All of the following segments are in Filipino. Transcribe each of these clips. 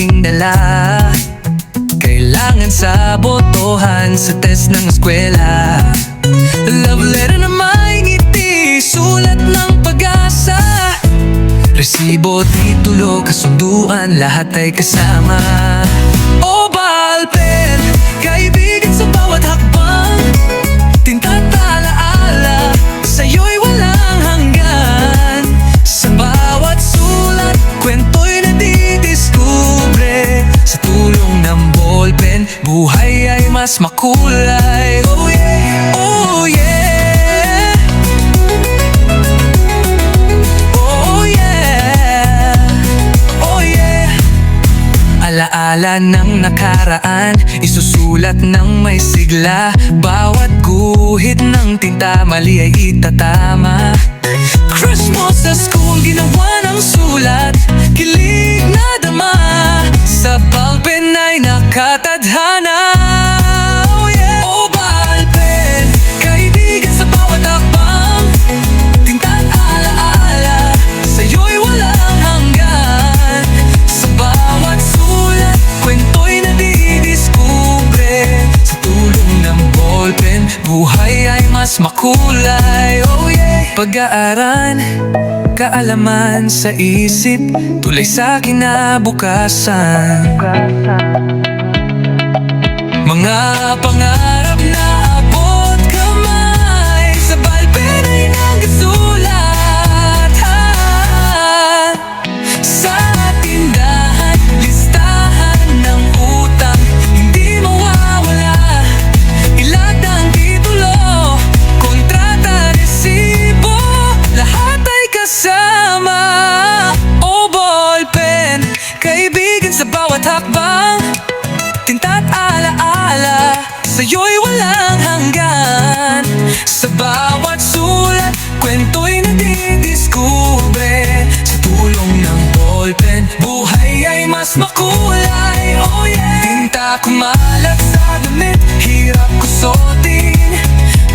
laging dala. Kailangan sa botohan sa test ng eskwela. Love letter na may ngiti, sulat ng pag-asa. Resibo, titulo, kasunduan, lahat ay kasama. O ballpen, kaibigan sa bawat hakbang. Tinta't alaala, sa'yo'y walang hanggan. Sa bawat sulat, kwento'y nadidiskubre. Sa tulong ng ballpen, buhay ay mas makulay. Oh yeah, oh yeah, oh yeah, oh yeah. Alaala ng nakaraan, isusulat ng may sigla. Bawat guhit ng tinta, mali ay itatama. Crush mo sa school, ginawa ng sulat. Kilig na dama, sa ballpen ay nakatadhana. Oh yeah, oh ballpen, kaibigan sa bawat hakbang. Tinta't alaala, sa'yo'y walang hanggan. Sa bawat sulat, kwento'y nadidiskubre. Sa tulong ng ballpen, buhay ay mas makulay. Oh yeah, pag-aaral, kaalaman sa isip, tulay sa kinabukasan. Mga pangarap na abot kamay, sa ballpen ay nagsulat. Sa tindahan, listahan ng utang, hindi mawawala. Ilag ang titulo, kontrata, resibo, lahat ay kasama. O ballpen, kaibigan sa bawat hakbang. Tinta't alaala, sa'yo'y walang hanggan. Sa bawat sulat, kwento'y nadidiskubre. Sa tulong ng ballpen, buhay ay mas makulay. Oh yeah, tinta kumalat sa damit, hirap kusuotin.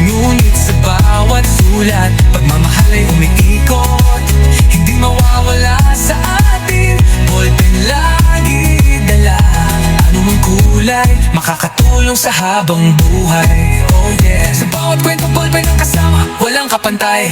Ngunit sa bawat sulat, pagmamahal ay umiikot. Hindi mawawala sa atin, ballpen lagi dala. Anumang kulay, makakatulong sa habang buhay. Oh yeah, sa bawat kwento, ballpen ang kasama, walang kapantay.